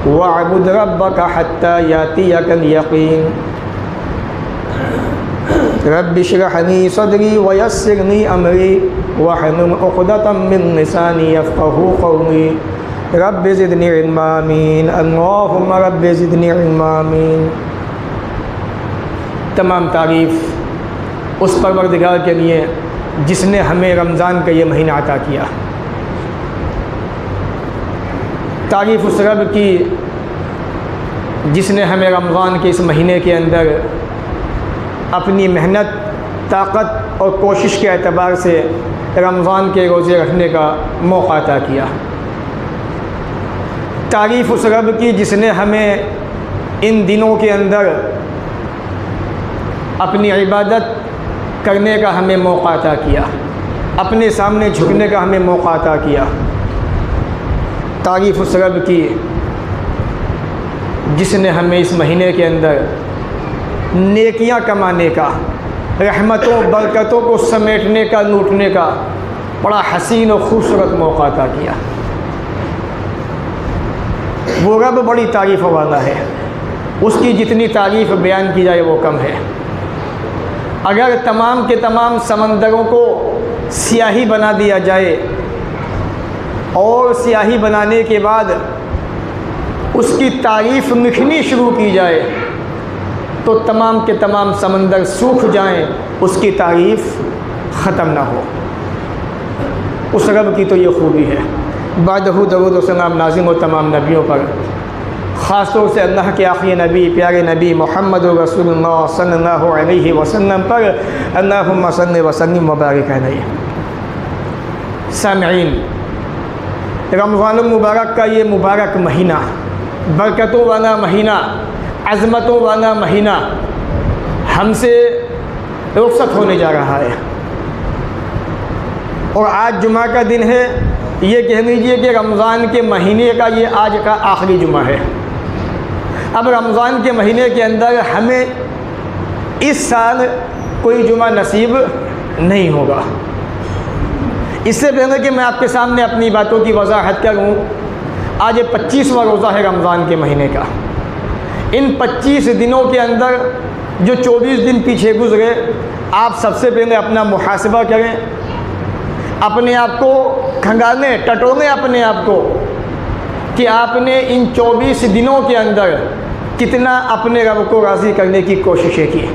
वाबुद रब्बका हत्ता यातियकल यकीन रब्बि इश्रह ली सदरी वयस्सिरली अमरी वहलुल उक़दतम मिन लिसानी यफ़क़हू क़ौली रब्बि ज़िदनी इल्मा आमीन अल्लाहुम्मा रब्बि ज़िदनी इल्मा आमीन। तमाम तारीफ़ उस परवरदिगार के लिए जिसने हमें रमज़ान का ये महीना अता किया। तारीफ़ उस रब की जिसने हमें रमज़ान के इस महीने के अंदर अपनी मेहनत, ताकत और कोशिश के एतबार से रमज़ान के रोज़े रखने का मौका अता किया। तारीफ़ उस रब की जिसने हमें इन दिनों के अंदर अपनी इबादत करने का हमें मौका अता किया, अपने सामने झुकने का हमें मौका अता किया। तारीफ़ उस रब की जिसने हमें इस महीने के अंदर नेकियां कमाने का, रहमतों बरकतों को समेटने का, लूटने का बड़ा हसीन और ख़ूबसूरत मौका अता किया। वो रब बड़ी तारीफ़ वाला है, उसकी जितनी तारीफ़ बयान की जाए वो कम है। अगर तमाम के तमाम समंदरों को स्याही बना दिया जाए और स्याही बनाने के बाद उसकी तारीफ़ लिखनी शुरू की जाए तो तमाम के तमाम समंदर सूख जाएं, उसकी तारीफ़ ख़त्म ना हो। उस रब की तो ये खूबी है। बादहू दरूद व सलाम नाज़िम हो तमाम नबियों पर, ख़ास तौर से अल्लाह के आखिरी नबी प्यारे नबी मोहम्मद रसूलुल्लाह सल्लल्लाहु अलैहि वसल्लम पर अल्लाहुम्मा सल्लि व सल्लिम व बारिक अलैहि। सामईन, रमज़ानुल मुबारक का ये मुबारक महीना, बरकतों वाला महीना, अज़मतों वाला महीना हमसे रुख़्सत होने जा रहा है। और आज जुमा का दिन है, ये कह लीजिए कि रमज़ान के महीने का ये आज का आखिरी जुमा है। अब रमज़ान के महीने के अंदर हमें इस साल कोई जुमा नसीब नहीं होगा। इससे पहले कि मैं आपके सामने अपनी बातों की वजाहत करूँ, आज 25वां रोज़ा है रमज़ान के महीने का। इन 25 दिनों के अंदर जो 24 दिन पीछे गुज़रे, आप सबसे पहले अपना मुहासबा करें, अपने आप को खंगालें, टटोलें अपने आप को कि आपने इन 24 दिनों के अंदर कितना अपने रब को राज़ी करने की कोशिशें की,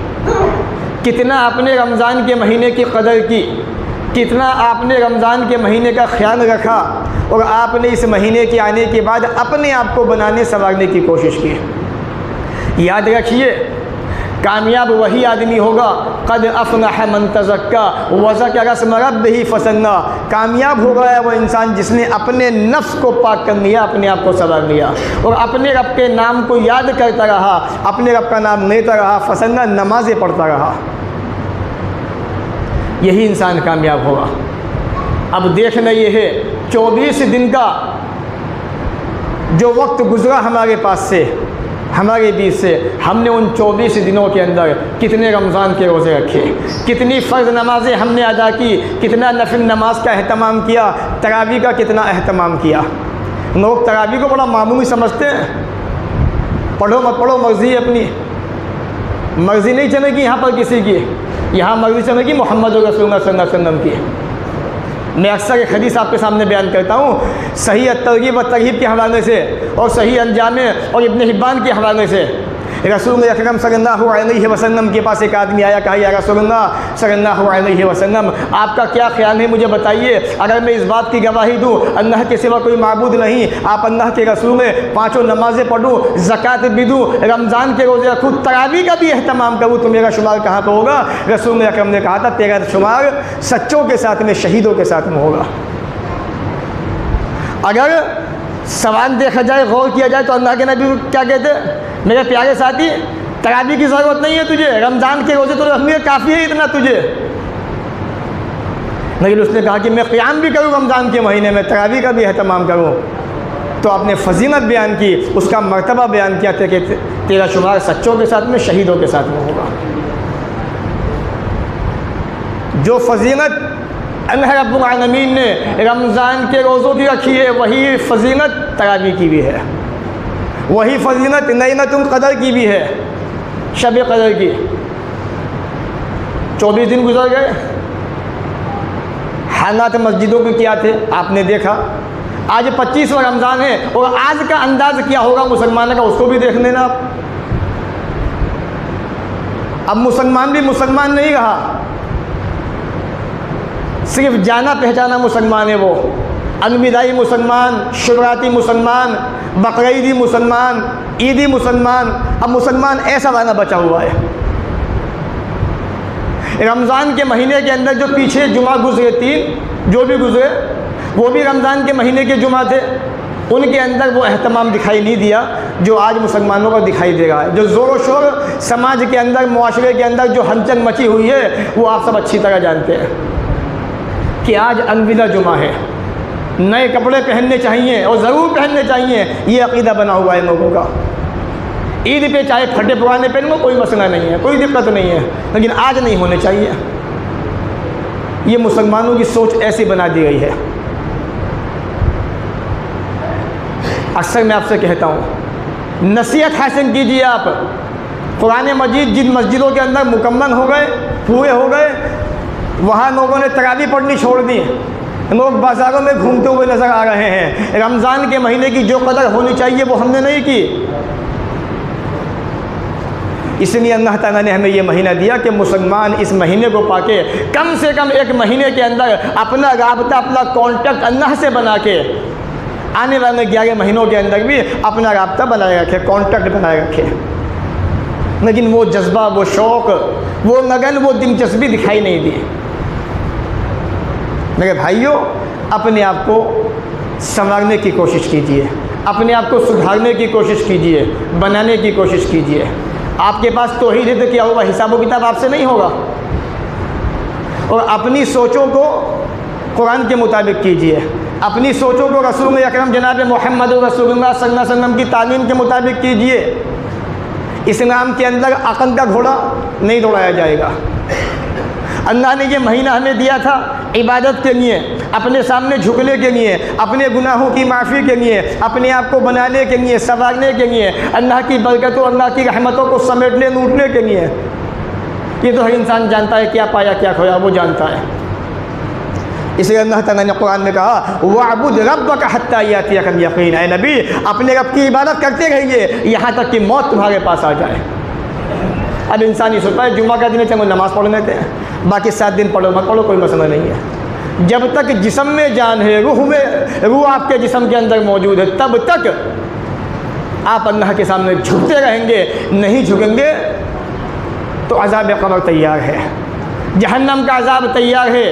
कितना आपने रमज़ान के महीने की कदर की, कितना आपने रमज़ान के महीने का ख्याल रखा और आपने इस महीने के आने के बाद अपने आप को बनाने संवारने की कोशिश की। याद रखिए, कामयाब वही आदमी होगा क़द अफ़लह मन तज़क्का व ज़करा इस्म रब्बिही फ़सल्ला। कामयाब हो गया वो इंसान जिसने अपने नफ्स को पाक कर लिया, अपने आप को संवार लिया और अपने रब के नाम को याद करता रहा, अपने रब का नाम लेता रहा, फ़सल्ला, नमाज़ें पढ़ता रहा। यही इंसान कामयाब होगा। अब देखना ये है 24 दिन का जो वक्त गुज़रा हमारे पास से, हमारे बीच से हमने उन 24 दिनों के अंदर कितने रमज़ान के रोज़े रखे, कितनी फ़र्ज़ नमाज़ें हमने अदा की, कितना नफिल नमाज का अहतमाम किया, तरावी का कितना अहतमाम किया। लोग तरावी को बड़ा मामूली समझते हैं, पढ़ो मत पढ़ो मर्ज़ी है अपनी, मर्ज़ी नहीं चलेगी यहाँ पर किसी की, यहाँ मर्ज़ी चलेगी मोहम्मद रसूलुल्लाह सल्लल्लाहु अलैहि वसल्लम की। मैं अक्सर एक हदीस आपके सामने बयान करता हूँ, सही तरगीब व तरहीब के हवाले से और सही अंजामे और इब्न हिब्बान के हवाले से। रसूल अकरम सल्लल्लाहु अलैहि वसल्लम के पास एक आदमी आया, कहा या रसूलल्लाह सल्लल्लाहु अलैहि वसल्लम, आपका क्या ख्याल है, मुझे बताइए, अगर मैं इस बात की गवाही दूँ अल्लाह के सिवा कोई माबूद नहीं, आप अल्लाह के रसूल हैं, 5 नमाज़ें पढ़ूँ, ज़कात भी दूँ, रमज़ान के रोज़े रखूँ, तरावी का भी अहतमाम करूँ, तो मेरा शुमार कहाँ पर होगा? रसूल अकरम ने कहा था, तेरा शुमार सच्चों के साथ में, शहीदों के साथ में होगा। अगर सवाल देखा जाए, गौर किया जाए, तो अल्लाह के नबी क्या कहते हैं? मेरे प्यारे साथी, तरावी की ज़रूरत नहीं है तुझे, रमज़ान के रोज़े तो रखने काफ़ी है इतना तुझे। लेकिन उसने कहा कि मैं क़ियाम भी करूँ रमज़ान के महीने में, तरावी का भी अहतमाम करूँ। तो आपने फजीलत बयान की, उसका मर्तबा बयान किया था कि तेरा शुमार सच्चों के साथ में, शहीदों के साथ में होगा। जो फजीलत अल्लाह रब्बुल आलमीन ने रमज़ान के रोज़ों की रखी है, वही फजीलत तरावी की भी है, वही फजीलत लैलतुल क़द्र की भी है, शब क़द्र की। 24 दिन गुजर गए, हालात मस्जिदों के क्या थे आपने देखा। आज 25वां रमज़ान है और आज का अंदाज़ क्या होगा मुसलमानों का, उसको भी देख लेना आप। अब मुसलमान भी मुसलमान नहीं रहा, सिर्फ जाना पहचाना मुसलमान है वो। अलविदाई मुसलमान, शुराती मुसलमान, बकरीदी मुसलमान, ईदी मुसलमान, अब मुसलमान ऐसा वाला बचा हुआ है। रमज़ान के महीने के अंदर जो पीछे जुमा गुजरे, 3 जो भी गुजरे, वो भी रमज़ान के महीने के जुमा थे, उनके अंदर वो अहतमाम दिखाई नहीं दिया जो आज मुसलमानों को दिखाई दे रहा है। जो ज़ोर शोर समाज के अंदर, मुआशरे के अंदर जो हलचल मची हुई है, वो आप सब अच्छी तरह जानते हैं कि आज अलविदा जुमा है, नए कपड़े पहनने चाहिए और ज़रूर पहनने चाहिए, ये अक़ीदा बना हुआ है लोगों का। ईद पे चाहे फटे पुराने पहन लो, कोई मसला नहीं है, कोई दिक्कत नहीं है, लेकिन आज नहीं होने चाहिए। ये मुसलमानों की सोच ऐसी बना दी गई है। अक्सर मैं आपसे कहता हूँ, नसीहत हासिल कीजिए आप। कुरान मजीद जिन मस्जिदों के अंदर मुकम्मल हो गए, पूरे हो गए, वहाँ लोगों ने तरावी पढ़नी छोड़ दी, लोग बाज़ारों में घूमते हुए नज़र आ रहे हैं। रमज़ान के महीने की जो कदर होनी चाहिए वो हमने नहीं की। इसलिए अल्लाह ताला ने हमें ये महीना दिया कि मुसलमान इस महीने को पाके कम से कम एक महीने के अंदर अपना राबता, अपना कॉन्टैक्ट अल्लाह से बना के आने वाले 11 महीनों के अंदर भी अपना राबता बनाए रखे, कॉन्टैक्ट बनाए रखे। लेकिन वो जज्बा, वो शौक़, वो लगन, वो दिलचस्पी दिखाई नहीं दी। मेरे भाइयों, अपने आप को संवारने की कोशिश कीजिए, अपने आप को सुधारने की कोशिश कीजिए, बनाने की कोशिश कीजिए। आपके पास तौहीद है तो क्या होगा? हिसाब व किताब आपसे नहीं होगा। और अपनी सोचों को कुरान के मुताबिक कीजिए, अपनी सोचों को रसूल अकरम जनाब मोहम्मद रसूलुल्लाह सल्लल्लाहु अलैहि वसल्लम की तालीम के मुताबिक कीजिए। इस्लाम के अंदर अक़ल का घोड़ा नहीं दौड़ाया जाएगा। अल्लाह ने ये महीना हमें दिया था इबादत के लिए, अपने सामने झुकने के लिए, अपने गुनाहों की माफ़ी के लिए, अपने आप को बनाने के लिए, संवारने के लिए, अल्लाह की बरकतों, अल्लाह की रहमतों को समेटने लूटने के लिए। ये तो हर इंसान जानता है, क्या पाया क्या खोया वो जानता है। इसलिए अल्लाह ताला ने कुरान में कहा, वअबुद रब्बका हत्ता यातियकल यकीन। ऐ नबी, अपने रब की इबादत करते रहिए यहाँ तक कि मौत तुम्हारे पास आ जाए। अब इंसान ये सोचता है जुम्मा का दिन है, चलो नमाज़ पढ़ लेते हैं, बाकी 7 दिन पढ़ो मत पढ़ो, कोई मसला नहीं है। जब तक जिस्म में जान है, रूह आपके जिस्म के अंदर मौजूद है, तब तक आप अल्लाह के सामने झुकते रहेंगे। नहीं झुकेंगे तो अज़ाब क़ब्र तैयार है, जहन्नम का अज़ाब तैयार है,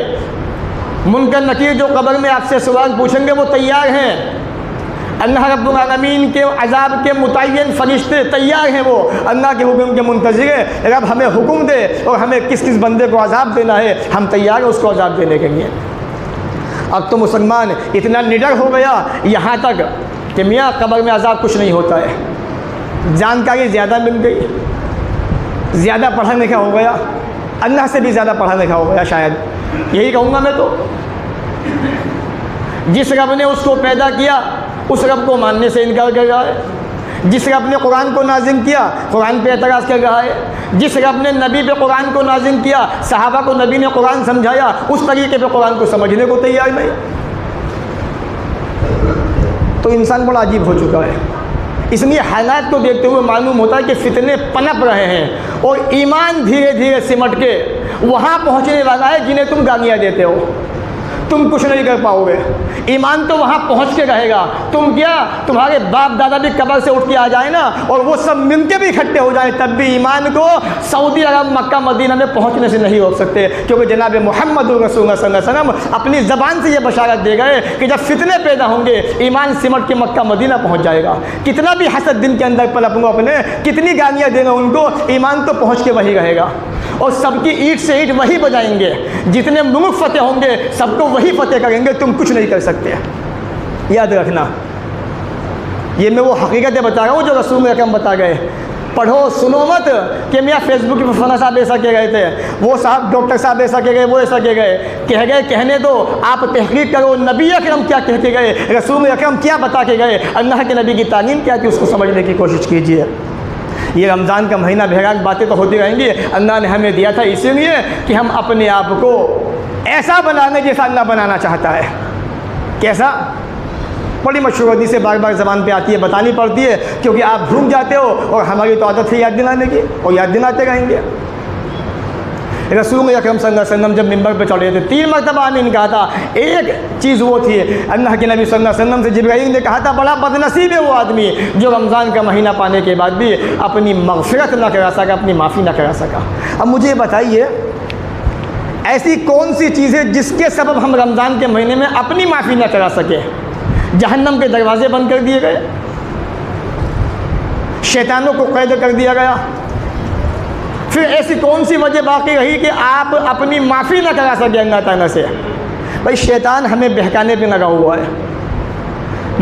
मुनकर नकीर जो कब्र में आपसे सवाल पूछेंगे वो तैयार हैं। अल्लाह रब्बुल आलमीन के अज़ाब के मुतय्यन फरिश्ते तैयार हैं, वो अल्लाह के हुक्म के मुंतज़िर है। रब हमें हुक्म दे और हमें किस किस बंदे को अज़ाब देना है, हम तैयार हैं उसको अज़ाब देने के लिए। अब तो मुसलमान इतना निडर हो गया यहाँ तक कि मियाँ कब्र में अज़ाब कुछ नहीं होता है, जानकारी ज़्यादा मिल गई, ज़्यादा पढ़ा लिखा हो गया, अल्लाह से भी ज़्यादा पढ़ा लिखा हो गया, शायद यही कहूँगा मैं। तो जिस रब ने उसको पैदा किया उस रब को मानने से इनकार कर रहा है, जिस रब ने कुरान को नाजिम किया कुरान पे एतराज़ कर रहा है, जिस रब ने नबी पे कुरान को नाजिम किया, सहाबा को नबी ने कुरान समझाया, उस तरीके पे कुरान को समझने को तैयार नहीं। तो इंसान बड़ा अजीब हो चुका है। इसलिए हालात को देखते हुए मालूम होता है कि फितने पनप रहे हैं और ईमान धीरे धीरे सिमट के वहाँ पहुँचने वाला है जिन्हें तुम गालियाँ देते हो। तुम कुछ नहीं कर पाओगे, ईमान तो वहाँ पहुँच के रहेगा। तुम क्या, तुम्हारे बाप दादा भी कब्र से उठ के आ जाए ना और वो सब मिलके भी इकट्ठे हो जाए, तब भी ईमान को सऊदी अरब मक्का मदीना में पहुँचने से नहीं रोक सकते, क्योंकि जनाब मोहम्मद रसूलुल्लाह सल्लल्लाहु अलैहि वसल्लम अपनी ज़बान से ये बशारत दे गए कि जब फितने पैदा होंगे ईमान सिमट के मक्का मदीना पहुँच जाएगा। कितना भी हसद दिन के अंदर पलपूँगा अपने, कितनी गालियाँ देना उनको, ईमान तो पहुँच के वही रहेगा और सबकी ईंट से ईंट वही बजाएंगे। जितने मुल्क फतेह होंगे सबको वही फतेह करेंगे, तुम कुछ नहीं कर सकते। याद रखना, ये मैं वो हकीकतें बता रहा हूँ जो रसूल अकरम बता गए। पढ़ो सुनो मत कि मैं फेसबुक पर फलाना साहब ऐसा कह गए थे, वो साहब डॉक्टर साहब ऐसा कह गए, वो ऐसा कह गए। कह गए कहने दो, आप तहकीक करो नबी अकरम क्या कह के गए, रसूल अकरम क्या बता के गए, अल्लाह के नबी की तालीम क्या थी, उसको समझने की कोशिश कीजिए। ये रमज़ान का महीना बेहराक बातें तो होती रहेंगी। अल्लाह ने हमें दिया था इसीलिए कि हम अपने आप को ऐसा बनाने जैसा अल्लाह बनाना चाहता है। कैसा? बड़ी मशहूर हदीस से बार बार ज़बान पे आती है, बतानी पड़ती है, क्योंकि आप भूल जाते हो और हमारी तो आदत है याद दिलाने की और याद दिलाते रहेंगे। रसूल अकरम सल्लल्लाहु अलैहि वसल्लम जब मिंबर पे चढ़े थे 3 मरतबा आमीन कहा था। एक चीज़ वो थी, अल्लाह के नबी सल्लल्लाहु अलैहि वसल्लम से जिब्राईल ने कहा था बड़ा बदनसीब है वो आदमी जो रमज़ान का महीना पाने के बाद भी अपनी मग़फ़िरत ना करा सका, अपनी माफ़ी ना करा सका। अब मुझे बताइए ऐसी कौन सी चीज़ है जिसके सबब हम रमज़ान के महीने में अपनी माफ़ी ना करा सके? जहन्नम के दरवाजे बंद कर दिए गए, शैतानों को कैद कर दिया गया, फिर ऐसी कौन सी वजह बाकी रही कि आप अपनी माफ़ी ना करा सके अल्लाह ताला से? भाई शैतान हमें बहकाने पे लगा हुआ है।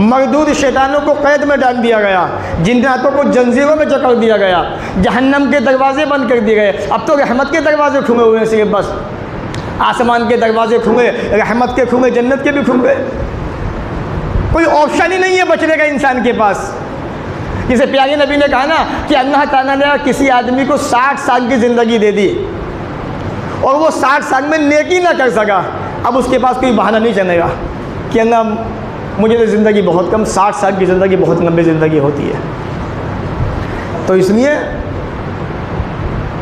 मरदूद शैतानों को कैद में डाल दिया गया, जिन्नातों को जंजीरों में जकड़ दिया गया, जहन्नम के दरवाजे बंद कर दिए गए। अब तो रहमत के दरवाजे खुले हुए हैं सिर्फ, बस आसमान के दरवाजे खुले, रहमत के खुले, जन्नत के भी खुले। कोई ऑप्शन ही नहीं है बचने का इंसान के पास। जिसे प्यारे नबी ने कहा ना कि अल्लाह ताला ने किसी आदमी को 60 साल की ज़िंदगी दे दी और वो 60 साल में नेकी ना कर सका, अब उसके पास कोई बहाना नहीं चलेगा कि अल्लाह मुझे तो ज़िंदगी बहुत कम, 60 साल की ज़िंदगी बहुत लंबी ज़िंदगी होती है। तो इसलिए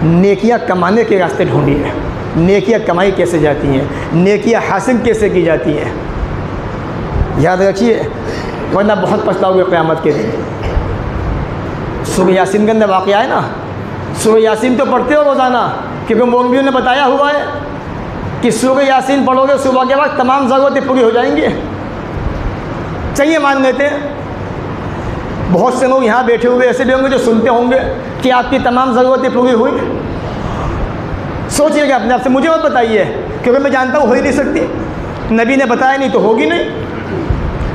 नेकियां कमाने के रास्ते ढूंढिए। नेकियां कमाई कैसे जाती हैं, नेकियां हासिल कैसे की जाती हैं, याद रखिए, वरना बहुत पछताओगे क़यामत के दिन। सूरह यासीन के अंदर वाक़या है ना, सूरह यासीन तो पढ़ते हो रोज़ाना, क्योंकि मौलवियों ने बताया हुआ है कि सूरह यासीन पढ़ोगे सुबह के वक्त तमाम ज़रूरतें पूरी हो जाएंगी। चलिए मान लेते हैं बहुत से लोग यहाँ बैठे हुए ऐसे भी होंगे जो सुनते होंगे कि आपकी तमाम ज़रूरतें पूरी हुई। सोचिएगा अपने आप से, मुझे मत बताइए, क्योंकि मैं जानता हूँ हो ही नहीं सकती। नबी ने बताया नहीं तो होगी नहीं,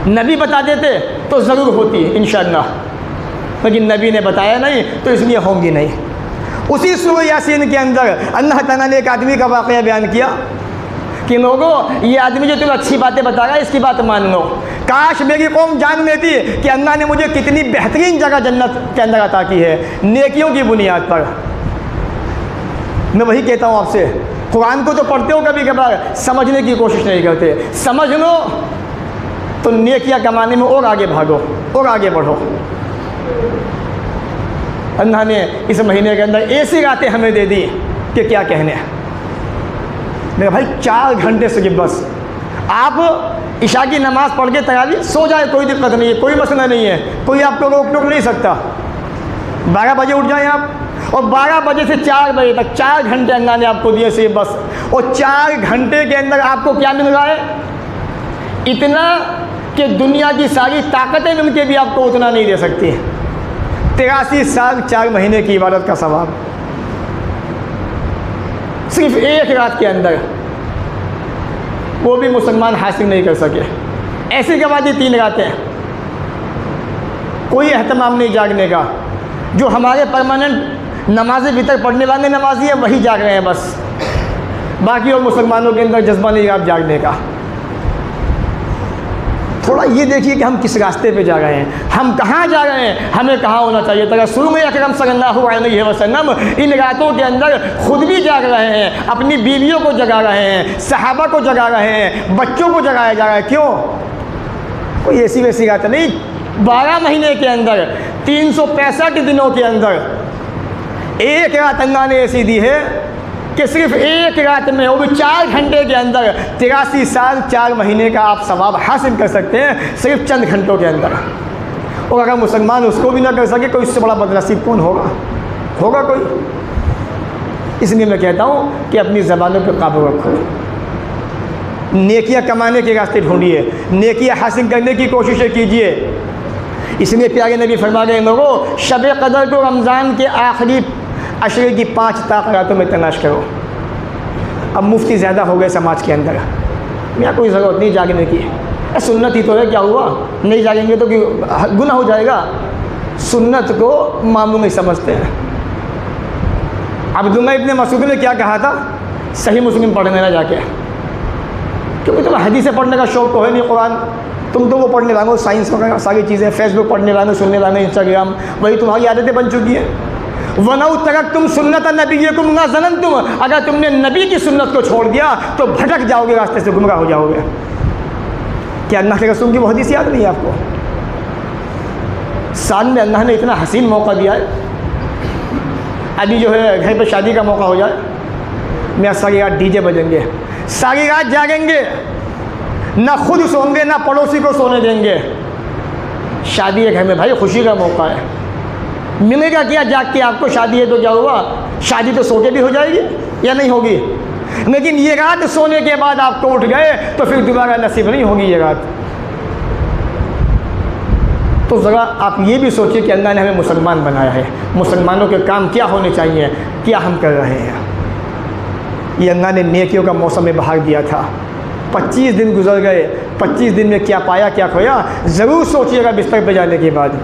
नबी बता देते तो ज़रूर होती है इंशाअल्लाह, लेकिन नबी ने बताया नहीं तो इसलिए होंगी नहीं। उसी सूरह यासीन के अंदर अल्लाह ताला ने एक आदमी का वाक़या बयान किया कि लोगों ये आदमी जो तुम्हें अच्छी बातें बता रहा है इसकी बात मान लो। काश मेरी कौम जान लेती कि अल्लाह ने मुझे कितनी बेहतरीन जगह जन्नत के अंदर अता की है नेकियों की बुनियाद पर। मैं वही कहता हूँ आपसे, कुरान को तो पढ़ते हो कभी कभार, समझने की कोशिश नहीं करते। समझ लो तो नेकियां कमाने में और आगे भागो और आगे बढ़ो। अल्लाह ने इस महीने के अंदर ऐसी रातें हमें दे दी कि क्या कहने। मेरे भाई 4 घंटे से बस आप इशा की नमाज़ पढ़ के तरावी सो जाए, कोई दिक्कत नहीं है, कोई मसला नहीं है, कोई आपको रोक टोक नहीं सकता। 12 बजे उठ जाएं आप और 12 बजे से 4 बजे तक 4 घंटे अल्लाह ने आपको दिए सिर्फ बस। और 4 घंटे के अंदर आपको क्या मिल रहा है? इतना कि दुनिया की सारी ताकतें मिलकर भी आपको उतना नहीं दे सकती। 83 साल 4 महीने की इबादत का सवाब सिर्फ एक रात के अंदर, वो भी मुसलमान हासिल नहीं कर सके। ऐसी के बाद ये 3 रातें, कोई एहतमाम नहीं जागने का, जो हमारे परमानेंट नमाज़ वितर पढ़ने वाले नमाजी हैं वही जाग रहे हैं बस, बाकी और मुसलमानों के अंदर जज्बा नहीं आप जागने का। थोड़ा ये देखिए कि हम किस रास्ते पे जा रहे हैं, हम कहाँ जा रहे हैं, हमें कहाँ होना चाहिए था। रसूल अकरम सल्लल्लाहु अलैहि वसल्लम इन रातों के अंदर खुद भी जाग रहे हैं, अपनी बीवियों को जगा रहे हैं, सहाबा को जगा रहे हैं, बच्चों को जगाया जा रहा है। क्यों? कोई ऐसी वैसी रात नहीं, 12 महीने के अंदर 365 दिनों के अंदर एक रात अल्लाह ने ऐसी दी है कि सिर्फ एक रात में, वो भी 4 घंटे के अंदर 83 साल 4 महीने का आप सवाब हासिल कर सकते हैं सिर्फ चंद घंटों के अंदर। और अगर मुसलमान उसको भी ना कर सके तो इससे बड़ा बदनसीब कौन होगा? होगा कोई? इसलिए मैं कहता हूँ कि अपनी ज़बानों पर काबू रखो, नेकियां कमाने के रास्ते ढूंढिए, नेकियां हासिल करने की कोशिशें कीजिए। इसलिए प्यारे नबी फरमा गए, लोगों शब कदर को रमज़ान के आखिरी अशरे की 5 ताक़रातों में तलाश करो। अब मुफ्ती ज़्यादा हो गए समाज के अंदर, यहाँ कोई ज़रूरत नहीं जागने की, सुन्नत ही तो है, क्या हुआ, नहीं जागेंगे तो गुनाह हो जाएगा। सुन्नत को मामूली समझते हैं। अब्दुल्ला इब्न मसूद ने क्या कहा था? सही मुस्लिम पढ़ने ना जाके, क्योंकि तुम्हें हदीसें पढ़ने का शौक़ तो है नहीं, कुरान तुम तो वो पढ़ने वालों, साइंस वगैरह सारी चीज़ें, फेसबुक पढ़ने वालों, सुनने वालों, इंस्टाग्राम, वही तुम्हारी आदतें बन चुकी हैं। वनऊ तक तुम सुन्नत नबीयकुम ना ज़नन तुम, अगर तुमने नबी की सुन्नत को छोड़ दिया तो भटक जाओगे, रास्ते से गुमराह हो जाओगे। क्या अल्लाह के रसूल की वो हदीस याद नहीं है आपको? साल में अल्लाह ने इतना हसीन मौका दिया है। अभी जो है घर पे शादी का मौका हो जाए, मैं सारी रात डीजे बजेंगे, सारी रात जागेंगे, ना खुद सोएंगे ना पड़ोसी को सोने देंगे। शादी है घर में भाई, खुशी का मौका है, मिलेगा क्या जाग के आपको? शादी है तो क्या हुआ, शादी तो सो के भी हो जाएगी या नहीं होगी, लेकिन ये रात सोने के बाद आपको उठ गए तो फिर दोबारा नसीब नहीं होगी ये रात। तो ज़रा आप ये भी सोचिए कि अल्लाह ने हमें मुसलमान बनाया है, मुसलमानों के काम क्या होने चाहिए, क्या हम कर रहे हैं। ये अल्लाह ने नेकियों का मौसम बहार दिया था, 25 दिन गुजर गए, 25 दिन में क्या पाया क्या खोया, ज़रूर सोचिएगा बिस्तर पर जाने के बाद,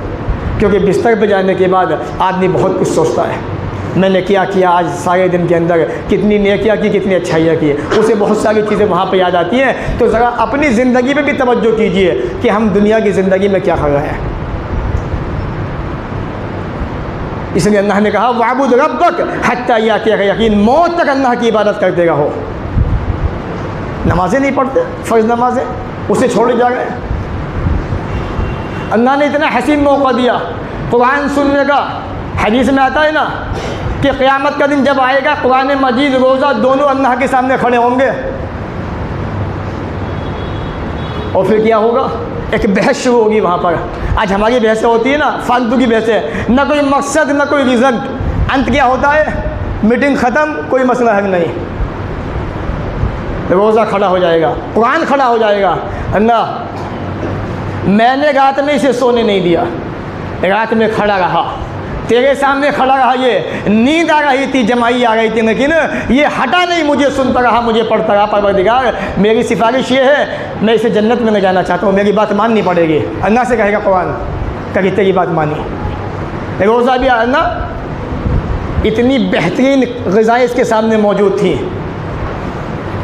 क्योंकि बिस्तर पर जाने के बाद आदमी बहुत कुछ सोचता है, मैंने क्या किया आज सारे दिन के अंदर, कितनी नेकियां की, कितनी अच्छाइयाँ की, उसे बहुत सारी चीज़ें वहाँ पे याद आती हैं। तो ज़रा अपनी ज़िंदगी पे भी तवज्जो कीजिए कि हम दुनिया की ज़िंदगी में क्या कर रहे हैं। इसलिए अल्लाह ने कहा वाबुद रब्बक हत्ता यातियक यकीन, मौत तक अल्लाह की इबादत करते रहो। नमाज़ें नहीं पढ़ते, फ़र्ज़ नमाज़ें, उसे छोड़े जा गए। अल्लाह ने इतना हसीन मौका दिया कुरान सुनने का। हदीस में आता है ना कि क़यामत का दिन जब आएगा, कुरान मजीद रोज़ा दोनों अल्लाह के सामने खड़े होंगे, और फिर क्या होगा, एक बहस शुरू होगी वहाँ पर। आज हमारी बहसें होती है ना, फालतू की बहसें, ना कोई मकसद ना कोई रिज़ल्ट। अंत क्या होता है, मीटिंग ख़त्म, कोई मसला हल नहीं, रोज़ा खड़ा हो जाएगा, कुरान खड़ा हो जाएगा। अल्लाह मैंने रात में इसे सोने नहीं दिया, रात में खड़ा रहा, तेरे सामने खड़ा रहा, ये नींद आ रही थी, जमाई आ रही थी, लेकिन ये हटा नहीं, मुझे सुनता रहा, मुझे पढ़ता रहा। परवरदिगार मेरी सिफारिश ये है, मैं इसे जन्नत में ले जाना चाहता हूँ, मेरी बात माननी पड़ेगी। अल्लाह से कहेगा कुरान, कभी तेरी बात मानी। रोज़ा भी अल्लाह, इतनी बेहतरीन ग़िज़ाएँ इसके सामने मौजूद थी,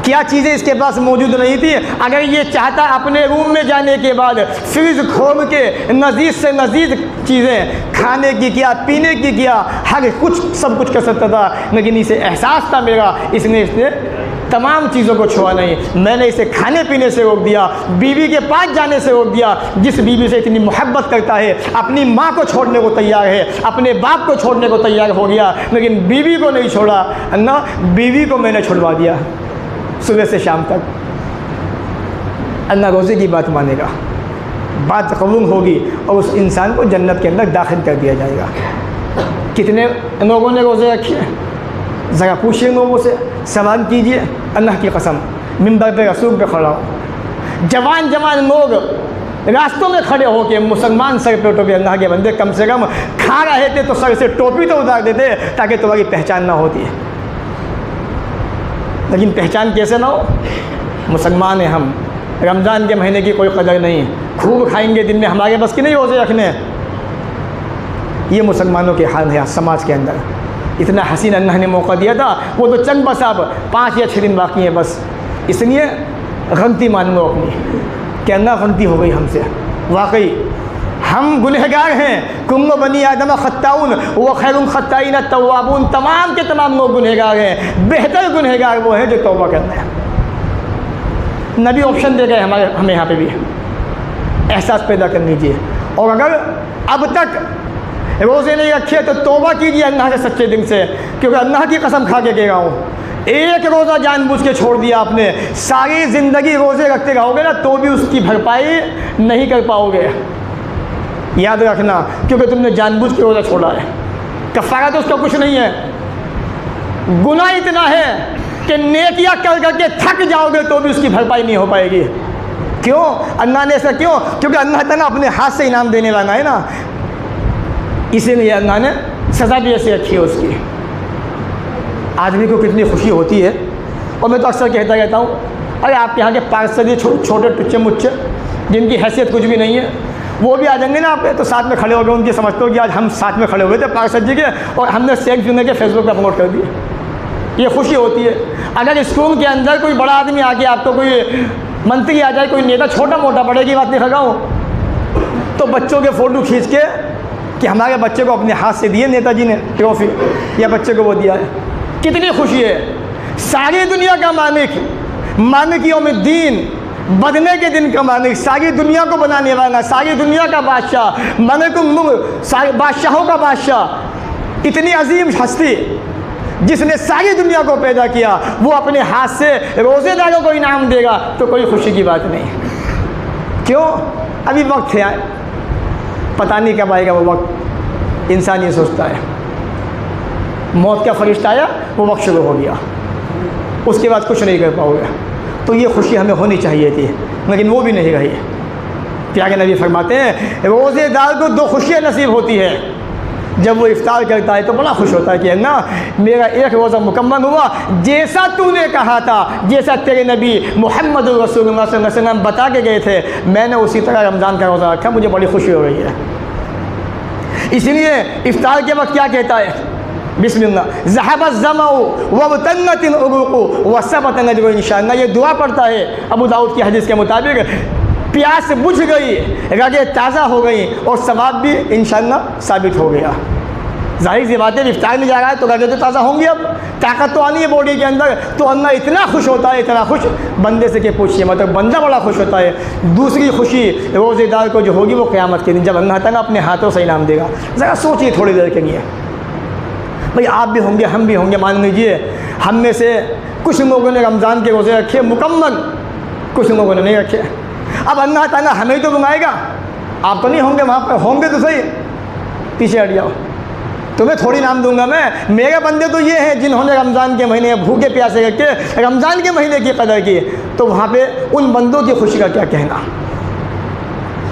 क्या चीज़ें इसके पास मौजूद नहीं थी। अगर ये चाहता अपने रूम में जाने के बाद फ्रिज खोल के नज़ीद से नज़ीद चीज़ें खाने की क्या, पीने की क्या, हर कुछ सब कुछ कर सकता था, लेकिन इसे एहसास था मेरा, इसने तमाम चीज़ों को छोड़ा नहीं। मैंने इसे खाने पीने से रोक दिया, बीवी के पास जाने से रोक दिया। जिस बीवी से इतनी मोहब्बत करता है, अपनी माँ को छोड़ने को तैयार है, अपने बाप को छोड़ने को तैयार हो गया, लेकिन बीवी को नहीं छोड़ा। ना, बीवी को मैंने छुड़वा दिया सुबह से शाम तक। अल्लाह रोज़े की बात मानेगा, बात कबूल होगी और उस इंसान को जन्नत के अंदर दाखिल कर दिया जाएगा। कितने लोगों ने रोज़े रखे हैं, ज़रा पूछिए लोगों से, सवाल कीजिए। अल्लाह की कसम, मिंबर पे रसूल पे खड़ा हो, जवान जवान लोग रास्तों में खड़े हो के मुसलमान सर पे टोपी, अल्लाह के बंदे कम से कम खा रहे थे तो सर से टोपी तो उतार देते ताकि तुम्हारी पहचान ना होती है। लेकिन पहचान कैसे ना हो, मुसलमान हैं हम, रमज़ान के महीने की कोई कदर नहीं, खूब खाएंगे दिन में, हमारे बस की नहीं रोज़े रखने। ये मुसलमानों के हाल है समाज के अंदर। इतना हसीन अल्लाह ने मौका दिया था, वो तो चंद बस अब 5 या 6 दिन बाकी हैं बस। इसलिए गलती मान लो अपनी कि अल्लाह गलती हो गई हमसे, वाकई हम गुनहगार हैं। कुल्लु बनी आदम खत्ताउन व खैरुल खत्ताइन तव्वाबून, तमाम के तमाम लोग गुनहगार हैं, बेहतर गुनहगार वो है जो तौबा करते हैं। नबी ऑप्शन दे गए हमें यहाँ पे भी एहसास पैदा कर लीजिए। और अगर अब तक रोज़े नहीं रखे तो तौबा कीजिए अल्लाह के सच्चे दिल से, क्योंकि अल्लाह की कसम खा के कह रहा हूँ, एक रोज़ा जानबूझ के छोड़ दिया आपने, सारी ज़िंदगी रोज़े रखते रहोगे ना तो भी उसकी भरपाई नहीं कर पाओगे, याद रखना, क्योंकि तुमने जानबूझ के रोज़ा छोड़ा है। कफ़ारा तो उसका कुछ नहीं है, गुनाह इतना है कि नेकियां कर करके थक जाओगे तो भी उसकी भरपाई नहीं हो पाएगी। क्यों? अल्लाह ने ऐसा क्यों? क्योंकि अल्लाह ताला अपने हाथ से इनाम देने वाला है ना, इसीलिए अल्लाह ने सज़ा भी ऐसी रखी है उसकी। आदमी को कितनी खुशी होती है, और मैं तो अक्सर कहता रहता हूँ, अरे आपके यहाँ के पार्षद छोटे टुच्चे मुच्चे जिनकी हैसियत कुछ भी नहीं है, वो भी आ जाएंगे ना आप तो साथ में खड़े हो गए, उनकी समझते हो कि आज हम साथ में खड़े हुए थे पार्षद जी के और हमने सेल्फ चुने के फेसबुक पर प्रमोट कर दिए, ये खुशी होती है। अगर स्कूल के अंदर कोई बड़ा आदमी आके आपको कोई मंत्री आ जाए, कोई नेता छोटा मोटा, बड़े की बात नहीं लगाऊँ, तो बच्चों के फ़ोटो खींच के कि हमारे बच्चे को अपने हाथ से दिए नेताजी ने ट्रॉफी, या बच्चे को वो दिया है, कितनी खुशी है। सारी दुनिया का मालिक यौमुद्दीन, बदले के दिन का मालिक, सारी दुनिया को बनाने वाला, सारी दुनिया का बादशाह, मलिकुल मुल्क, सारे बादशाहों का बादशाह, इतनी अजीम हस्ती जिसने सारी दुनिया को पैदा किया, वो अपने हाथ से रोज़ेदारों को इनाम देगा तो कोई खुशी की बात नहीं। क्यों? अभी वक्त है, पता नहीं कब आएगा वो वक्त। इंसान ये सोचता है मौत का फरिश्ता आया, वो वक्त शुरू हो गया, उसके बाद कुछ नहीं कर पाओगे। तो ये खुशी हमें होनी चाहिए थी, लेकिन वो भी नहीं रही। प्यारे नबी फरमाते हैं रोज़ेदार को 2 खुशियाँ नसीब होती है। जब वो इफ्तार करता है तो बड़ा खुश होता है कि ना मेरा एक रोज़ा मुकम्मल हुआ, जैसा तूने कहा था, जैसा तेरे नबी मोहम्मद रसूलुल्लाह सल्लल्लाहु अलैहि वसल्लम बता के गए थे, मैंने उसी तरह रमज़ान का रोज़ा रखा, मुझे बड़ी खुशी हो रही है। इसलिए इफ्तार के वक्त क्या कहता है? बिस्मिल्लाह ज़हबत ज़माउ वबतन्नतिल उरूक़ु वसबत नजरु इंशाअल्लाह, ये दुआ पढ़ता है अबू दाऊद की हदीस के मुताबिक, प्यास बुझ गई, रगें ताज़ा हो गई और सवाब भी इंशाअल्लाह साबित हो गया। जाहिर सी बात है, इफ्तार में जा रहा है तो रगें तो ताज़ा होंगी, अब ताकत तो आनी है बॉडी के अंदर, तो अल्लाह इतना खुश होता है, इतना खुश बंदे से के पूछिए, मतलब बंदा बड़ा खुश होता है। दूसरी खुशी रोज़ेदार को जो होगी वो क़यामत के दिन जब अल्लाह ताला अपने हाथों से इनाम देगा। ज़रा सोचिए थोड़ी देर के लिए, भाई आप भी होंगे, हम भी होंगे, मान लीजिए हम में से कुछ लोगों ने रमज़ान के रोज़े रखे मुकम्मल, कुछ लोगों ने नहीं रखे। अब अल्लाह ताला हमें तो बुलाएगा, आप तो नहीं होंगे वहाँ पर, होंगे तो सही, पीछे हट जाओ, तुम्हें थोड़ी नाम दूंगा मैं। मेरे बंदे तो ये हैं जिन्होंने रमज़ान के महीने भूखे प्यासे रखे, रमज़ान के महीने की कदर की, तो वहाँ पे उन बंदों की खुशी का क्या कहना।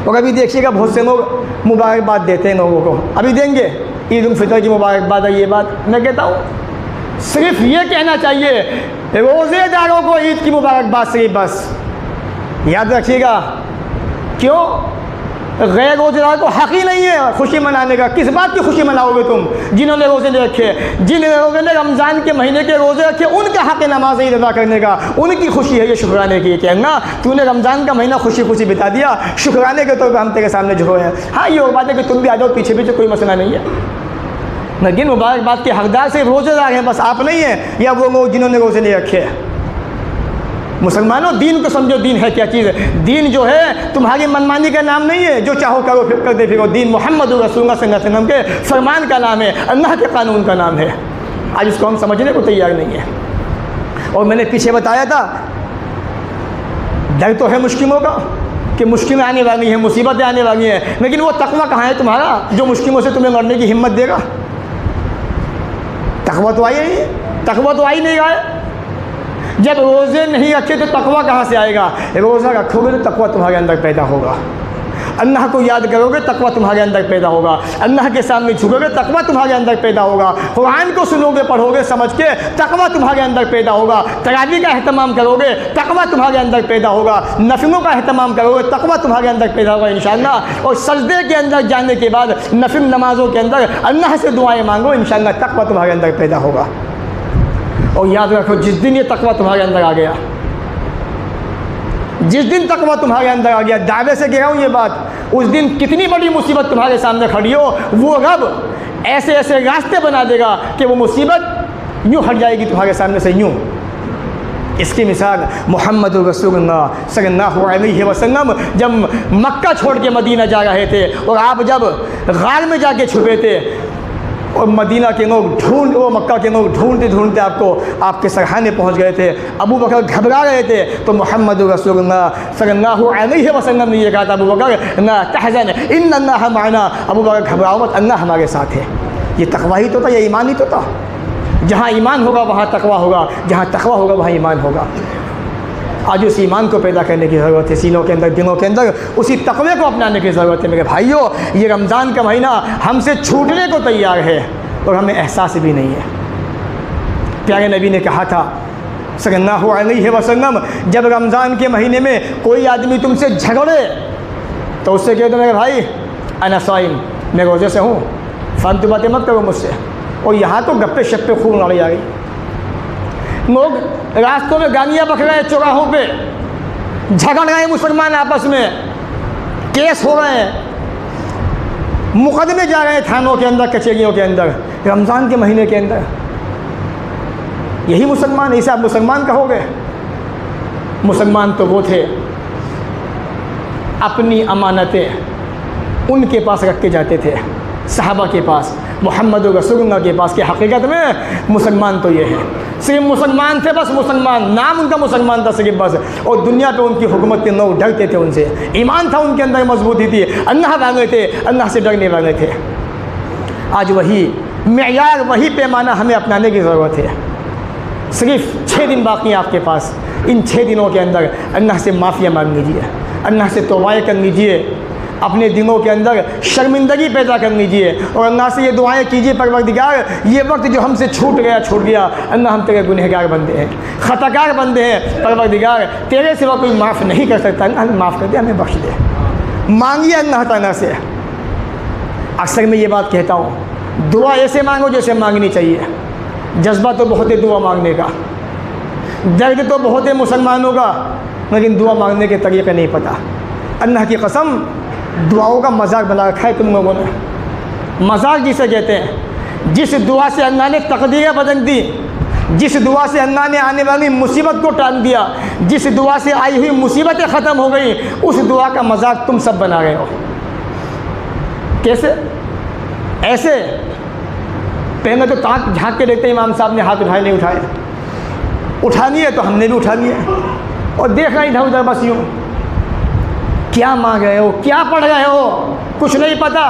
और अभी देखिएगा बहुत से लोग मुबारकबाद देते हैं लोगों को, अभी देंगे ईद उल फितर की मुबारकबाद है, ये बात मैं कहता हूँ सिर्फ ये कहना चाहिए रोज़ेदारों को ईद की मुबारकबाद सिर्फ बस, याद रखिएगा। क्यों? गैर रोज़ेदार को हक़ ही नहीं है खुशी मनाने का। किस बात की खुशी मनाओगे तुम? जिन्होंने रोज़े नहीं रखे, जिन लोगों ने रमज़ान के महीने के रोज़े रखे, उनका हक़ है नमाज़ ईद अदा करने का, उनकी खुशी है ये शुक्राने की। कहना तूने रमज़ान का महीना खुशी खुशी बिता दिया, शुक्राने के तौर पर हम तेरे सामने झुके हैं। हाँ ये बात है कि तुम भी आ जाओ पीछे पीछे, कोई मसला नहीं है, लेकिन मुबारकबाद के हकदार सिर्फ रोज़ेदार हैं बस, आप नहीं हैं, या वो लोग जिन्होंने रोज़े नहीं रखे। मुसलमानों दीन को समझो, दीन है क्या चीज़ है? दीन जो है तुम्हारी मनमानी का नाम नहीं है, जो चाहो करो फिर करते फिरो। दीन मोहम्मद रसूलुल्लाह सल्लल्लाहु अलैहि वसल्लम के फरमान का नाम है, अल्लाह के कानून का नाम है। आज इसको हम समझने को तैयार नहीं है। और मैंने पीछे बताया था डर तो है मुश्किलों का कि मुश्किलें आने वाली हैं, मुसीबतें आने वाली हैं, लेकिन वो तकवा कहाँ है तुम्हारा जो मुश्किलों से तुम्हें लड़ने की हिम्मत देगा? तकवा तो आई नहीं, तकवा तो आई नहीं रहा है। जब रोज़े नहीं रखे तो तकवा कहाँ से आएगा? रोज़ा रखोगे तो तकवा तुम्हारे अंदर पैदा होगा। अल्लाह को याद करोगे तकवा तुम्हारे अंदर पैदा होगा, अल्लाह के सामने झुकोगे तकवा तुम्हारे अंदर पैदा होगा, कुरान को सुनोगे पढ़ोगे समझ के तकवा तुम्हारे अंदर पैदा होगा, तरावी का अहतमाम करोगे तकवा तुम्हारे अंदर पैदा होगा, नफिलों का अहतमाम करोगे तकवा तुम्हारे अंदर पैदा होगा इंशाअल्लाह। और सजदे के अंदर जाने के बाद नफिल नमाज़ों के अंदर अल्लाह से दुआएं मांगो, इंशाअल्लाह तकवा तुम्हारे अंदर पैदा होगा। और याद रखो, जिस दिन ये तकवा तुम्हारे अंदर आ गया, जिस दिन तकवा तुम्हारे अंदर आ गया, दावे से कह रहा हूँ ये बात, उस दिन कितनी बड़ी मुसीबत तुम्हारे सामने खड़ी हो, वो रब ऐसे ऐसे रास्ते बना देगा कि वो मुसीबत यूँ हट जाएगी तुम्हारे सामने से यूँ। इसकी मिसाल मोहम्मद रसूलुल्लाह सल्लल्लाहु अलैहि वसल्लम जब मक्का छोड़ के मदीना जा रहे थे और आप जब गार में जाके छुपे थे और मदीना के लोग वो मक्का के लोग ढूंढते ढूंढते आपको आपके सरहाने पहुंच गए थे, अबू बकर घबरा रहे थे, तो मोहम्मद रसूलुल्लाह सल्लल्लाहु अलैहि वसल्लम ने ये कहा था, अबू बकर ना तहज़न इन्नल्लाह माना, अबू बकर घबराओ मत, अल्लाह हमारे साथ है। ये तकवा ही तो था, ये ईमान ही तो था। जहाँ ईमान होगा वहाँ तकवा होगा, जहाँ तकवा होगा वहाँ ईमान होगा। आज उस ईमान को पैदा करने की ज़रूरत है, सीनों के अंदर दिलों के अंदर उसी तकवे को अपनाने की ज़रूरत है। मेरे भाइयों, ये रमज़ान का महीना हमसे छूटने को तैयार है और हमें एहसास भी नहीं है। प्यारे नबी ने कहा था सल्लल्लाहु अलैहि वसल्लम, जब रमज़ान के महीने में कोई आदमी तुमसे झगड़े तो उससे कह दो मेरे भाई अना साइम, मैं रोज़े से हूँ, फालतू बातें मत करो मुझसे। और यहाँ तो गप्पे शप्पे खूब लड़ी आ गई, लोग रास्तों में गालियाँ बक रहे हैं, चौराहों पे झगड़ रहे हैं मुसलमान आपस में, केस हो रहे हैं, मुकदमे जा रहे हैं थानों के अंदर, कचहरियों के अंदर, रमज़ान के महीने के अंदर। यही मुसलमान, इसे आप मुसलमान कहोगे? मुसलमान तो वो थे अपनी अमानतें उनके पास रख के जाते थे, सहाबा के पास, मोहम्मद रसूलुल्लाह के पास। कि हकीकत में मुसलमान तो ये है, सिर्फ मुसलमान थे, बस मुसलमान, नाम उनका मुसलमान था सिर्फ बस। और दुनिया पे उनकी हुकूमत के लोग डरते थे उनसे, ईमान था उनके अंदर, मजबूती थी, अल्लाह वाले थे, अल्लाह से डरने वाले थे। आज वही मेयार, वही पैमाना हमें अपनाने की ज़रूरत है। सिर्फ 6 दिन बाकी हैं आपके पास, इन 6 दिनों के अंदर अल्लाह से माफ़िया मांग लीजिए, अल्लाह से तौबाएँ कर लीजिए, अपने दिलों के अंदर शर्मिंदगी पैदा कर लीजिए और अल्लाह से ये दुआएं कीजिए, परवरदिगार ये वक्त जो हमसे छूट गया, अल्लाह हम तेरे गुनहगार बंदे हैं, ख़ताकार बंदे हैं, परवरदिगार तेरे सिवा कोई माफ़ नहीं कर सकता, अल्लाह हमें माफ़ कर दे, हमें बख्श दे। मांगिए अल्लाह ताला से। अक्सर मैं ये बात कहता हूँ, दुआ ऐसे मांगो जैसे मांगनी चाहिए। जज्बा तो बहुत है दुआ मांगने का, दर्द तो बहुत है मुसलमानों का, लेकिन दुआ मांगने के तरीक़े नहीं पता। अल्लाह की कसम, दुआओं का मजाक बना रखा है तुम लोगों ने। मजाक जिसे कहते हैं, जिस दुआ से अल्लाह ने तकदीरें बदल दी, जिस दुआ से अल्लाह ने आने वाली मुसीबत को टाल दिया, जिस दुआ से आई हुई मुसीबतें ख़त्म हो गई, उस दुआ का मजाक तुम सब बना रहे हो। कैसे? ऐसे पहले तो ताक झाँक के देखते इमाम साहब ने हाथ उठाए नहीं उठाए, उठानी है तो हमने भी उठा लिया और देख रहे इधर उधर बस यूँ। क्या मांग रहे हो, क्या पढ़ रहे हो, कुछ नहीं पता।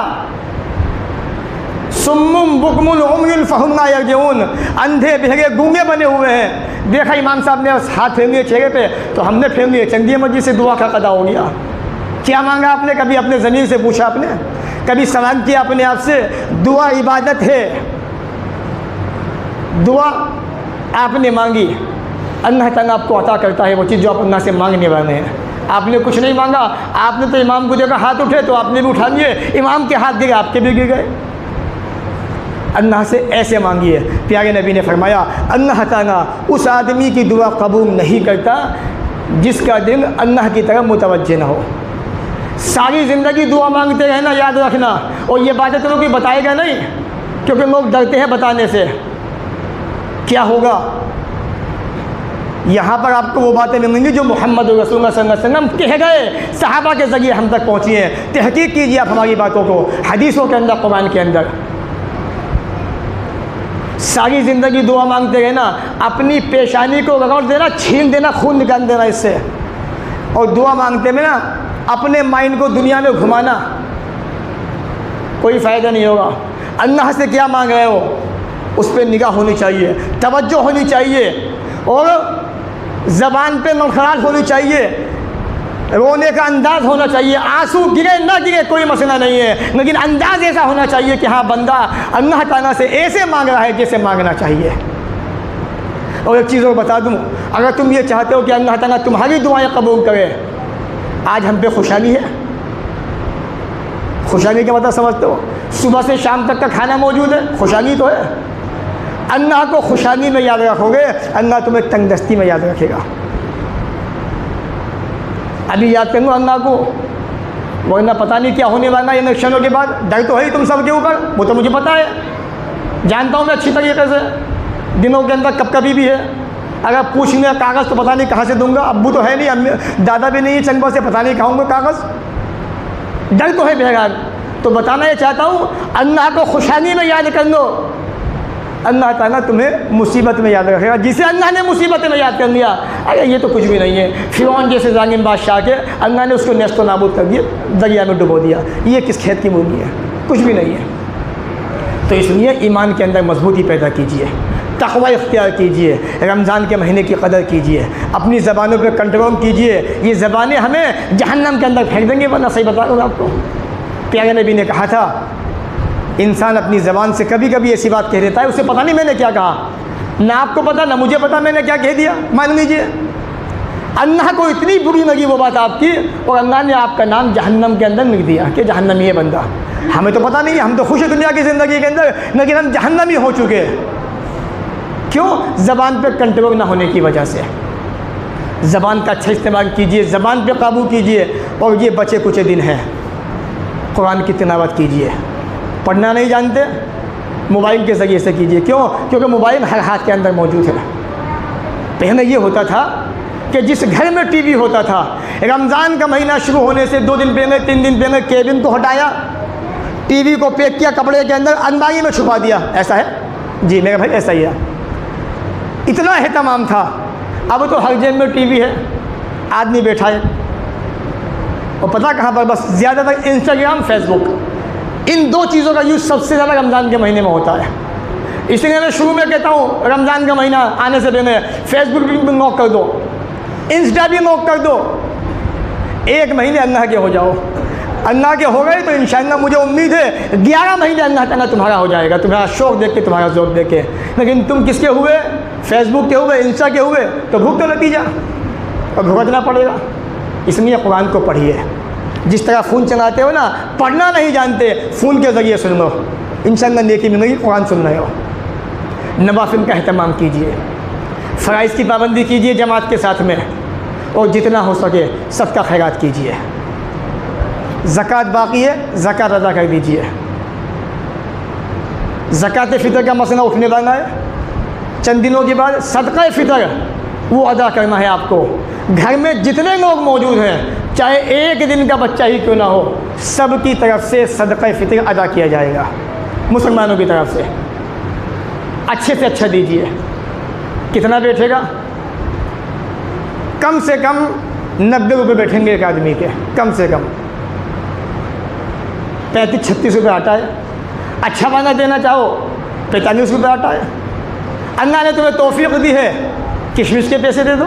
सुम्मुम बुकमुल उम्युन फहुम ला यरजिऊन, अंधे बहरे गूंगे बने हुए हैं। देखा इमाम साहब ने हाथ फेर लिए चेहरे पे, तो हमने फेर लिए, चंदी मस्जिद से दुआ का कदा हो गया। क्या मांगा आपने? कभी अपने ज़मीर से पूछा आपने? कभी सवाल किया अपने आप से? दुआ इबादत है, दुआ आपने मांगी, अल्लाह ताला आपको अता करता है वो चीज़ जो आप अल्लाह से मांगने वाले हैं। आपने कुछ नहीं मांगा, आपने तो इमाम को देखा हाथ उठे तो आपने भी उठा लिए, इमाम के हाथ गिरे आपके भी गिर गए। अल्लाह से ऐसे मांगिए। प्यारे नबी ने फरमाया, अल्लाह ताला उस आदमी की दुआ कबूल नहीं करता जिसका दिल अल्लाह की तरफ मुतवज्जे ना हो। सारी ज़िंदगी दुआ मांगते रहना, याद रखना। और ये बातें तो कोई बताएगा नहीं, क्योंकि लोग डरते हैं बताने से। क्या होगा? यहाँ पर आपको वो बातें मिलेंगी जो मोहम्मद रसूलुल्लाह सल्लल्लाहु अलैहि वसल्लम कह गए, सहाबा के ज़रिए हम तक पहुँची हैं। तहक़ीक़ कीजिए आप हमारी बातों को, हदीसों के अंदर, कुरान के अंदर। सारी ज़िंदगी दुआ मांगते रहना, अपनी पेशानी को रगड़ देना, छीन देना, खून निकाल देना इससे। और दुआ मांगते में ना अपने माइंड को दुनिया में घुमाना, कोई फ़ायदा नहीं होगा। अल्लाह से क्या मांग रहे हो उस पर निगाह होनी चाहिए, तवज्जो होनी चाहिए और ज़बान पे लड़खड़ाहट होनी चाहिए। रोने का अंदाज़ होना चाहिए, आंसू गिरे ना गिरे कोई मसला नहीं है, लेकिन अंदाज़ ऐसा होना चाहिए कि हाँ बंदा अल्लाह ताला से ऐसे मांग रहा है जैसे मांगना चाहिए। और एक चीज़ और बता दूँ, अगर तुम ये चाहते हो कि अल्लाह ताला तुम्हारी दुआएं कबूल करे, आज हम पे खुशहाली है। खुशहाली का मतलब समझते हो? सुबह से शाम तक का खाना मौजूद है, खुशहाली तो है। अल्लाह को खुशहाली में याद रखोगे, अल्लाह तुम्हें तंगदस्ती में याद रखेगा। अभी याद करूँ अल्लाह को, वरना पता नहीं क्या होने वाला है इलेक्शनों के बाद। डर तो है ही तुम सबके ऊपर, वो तो मुझे पता है, जानता हूँ मैं अच्छी तरीके से। दिनों के अंदर कब कभी भी है, अगर पूछने कागज़ तो पता नहीं कहाँ से दूंगा। अब्बू तो है नहीं, अम्मी दादा भी नहीं है, चंद से पता नहीं खाऊंगा कागज़। डर तो है बहरहाल। तो बताना ये चाहता हूँ, अल्लाह को खुशहाली में याद कर लो, अल्लाह ताला तुम्हें मुसीबत में याद रखेगा। जिसे अल्लाह ने मुसीबत में याद कर लिया, अरे ये तो कुछ भी नहीं है। फिरौन जैसे जालिम बादशाह के अल्लाह ने उसको नेस्तो नाबूद कर दिया, दरिया में डुबो दिया। ये किस खेत की मूली है? कुछ भी नहीं है। तो इसलिए ईमान के अंदर मजबूती पैदा कीजिए, तक़वा इख्तियार कीजिए, रमज़ान के महीने की कदर कीजिए, अपनी ज़बानों पर कंट्रोल कीजिए। ये ज़बानें हमें जहन्नम के अंदर फेंक देंगे, वरना सही बता रहा हूँ आपको। प्यारे नबी ने कहा था, इंसान अपनी ज़बान से कभी कभी ऐसी बात कह देता है, उसे पता नहीं मैंने क्या कहा, ना आपको पता ना मुझे पता मैंने क्या कह दिया। मान लीजिए अल्लाह को इतनी बुरी लगी वो बात आपकी, और अल्लाह ने आपका नाम जहन्नम के अंदर लिख दिया कि जहन्नमी है बंदा। हमें तो पता नहीं, हम तो खुश है दुनिया की ज़िंदगी के अंदर, लेकिन हम जहन्नमी हो चुके हैं। क्यों? ज़बान पे कंट्रोल ना होने की वजह से। ज़बान का अच्छा इस्तेमाल कीजिए, ज़बान पे काबू कीजिए। और ये बचे कुछ दिन हैं, कुरान की तिलावत कीजिए। पढ़ना नहीं जानते, मोबाइल के ज़रिए से कीजिए। क्यों? क्योंकि मोबाइल हर हाथ के अंदर मौजूद है। पहले ये होता था कि जिस घर में टीवी होता था, रमज़ान का महीना शुरू होने से 2 दिन पहले 3 दिन पहले केबिन को हटाया, टीवी को पैक किया कपड़े के अंदर, अलमारी में छुपा दिया। ऐसा है जी मेरे भाई, ऐसा ही है। इतना एहतमाम था। अब तो हर जेब में टीवी है, आदमी बैठा है, और पता कहाँ पर? बस ज़्यादातर इंस्टाग्राम, फेसबुक, इन 2 चीज़ों का यूज़ सबसे ज़्यादा रमज़ान के महीने में होता है। इसलिए मैं शुरू में कहता हूँ, रमज़ान का महीना आने से पहले फेसबुक भी नॉक कर दो, इंस्टा भी नॉक कर दो। 1 महीने अल्लाह के हो जाओ। अल्लाह के हो गए तो इंशाअल्लाह मुझे उम्मीद है 11 महीने अल्लाह ताला तुम्हारा हो जाएगा, तुम्हारा शौक़ देख के, तुम्हारा ज़ौक़ देख के। लेकिन तुम किसके हुए? फेसबुक के हुए, इंस्टा के हुए, तो भूख तो नतीजा और भुगतना पड़ेगा। इसलिए कुरान को पढ़िए। जिस तरह फ़ोन चलाते हो ना, पढ़ना नहीं जानते, फ़ोन के ज़रिए सुन लो, इंशाअल्लाह नेकी मिलेगी। कुरान सुन रहे हो, नवाफिल का अहतमाम कीजिए, फ़राइज़ की पाबंदी कीजिए जमात के साथ में, और जितना हो सके सदका खैरात कीजिए। ज़कात बाकी है, ज़कात अदा कर दीजिए। ज़कात फ़ितर का मसला उठने वाला है चंद दिनों के बाद। सदका फ़ितर वो अदा करना है आपको। घर में जितने लोग मौजूद हैं, चाहे 1 दिन का बच्चा ही क्यों ना हो, सब की तरफ से सदका फ़ितर अदा किया जाएगा, मुसलमानों की तरफ से। अच्छे से अच्छा दीजिए। कितना बैठेगा? कम से कम 90 रुपये बैठेंगे एक आदमी के, कम से कम 35-36 रुपये आटा है। अच्छा खाना देना चाहो 45 रुपये आटा है। अल्लाह ने तुम्हें तौफीक दी है, किशमिश के पैसे दे दो,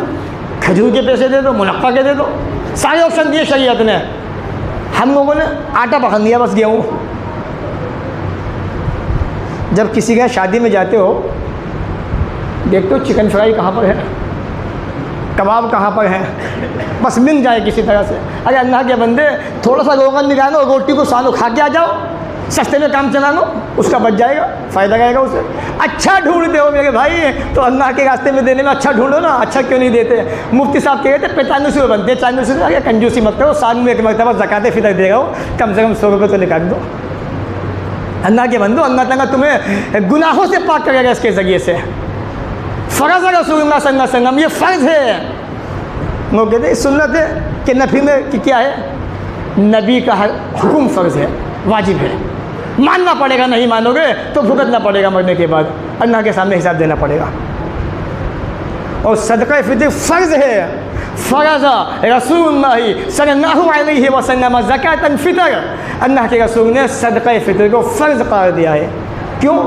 खजूर के पैसे दे दो, मुनक्का के दे दो, सारे ऑप्शन दिए शरीयत ने। हम लोगों ने आटा पकड़ लिया, बस गेहूँ। जब किसी के शादी में जाते हो, देखते हो चिकन फ्राई कहाँ पर है, कबाब कहाँ पर है, बस मिल जाए किसी तरह से। अरे अल्लाह के बंदे, थोड़ा सा रोगन निकालो, रोटी को सालों खा के आ जाओ, सस्ते में काम चला लो, उसका बच जाएगा, फ़ायदा रहेगा उसे। अच्छा ढूंढते हो मेरे भाई, तो अल्लाह के रास्ते में देने में अच्छा ढूंढो ना। अच्छा क्यों नहीं देते? मुफ्ती साहब कह रहे थे 45 रुपये बनते, 40 रुपये। अरे कंजूसी मत करो, साल में 1 मरतबा ज़कात फ़ितर दे रहा हो, कम से कम 100 रुपये तो निकाल दो। अल्लाह के बंदो, अल्लाह ताला तुम्हें गुनाहों से पाक करेगा इसके ज़रिए से। फ़र्ज़ है रसूलुल्लाह सल्लल्लाहु अलैहि वसल्लम, ये फ़र्ज़ है। लोग कहते हैं सुन्नत है कि नफ़ी में कि क्या है? नबी का हर हुक्म फ़र्ज़ है, वाजिब है, मानना पड़ेगा। नहीं मानोगे तो भुगतना पड़ेगा, मरने के बाद अल्लाह के सामने हिसाब देना पड़ेगा। और सदका फ़ितर फ़र्ज़ है। फ़रज़ रसूलुल्लाह सल्लल्लाहु अलैहि वसल्लम ज़कातन फ़ितर, अल्लाह के रसूल ने सदका फ़ितर को फ़र्ज़ करार दिया है। क्यों?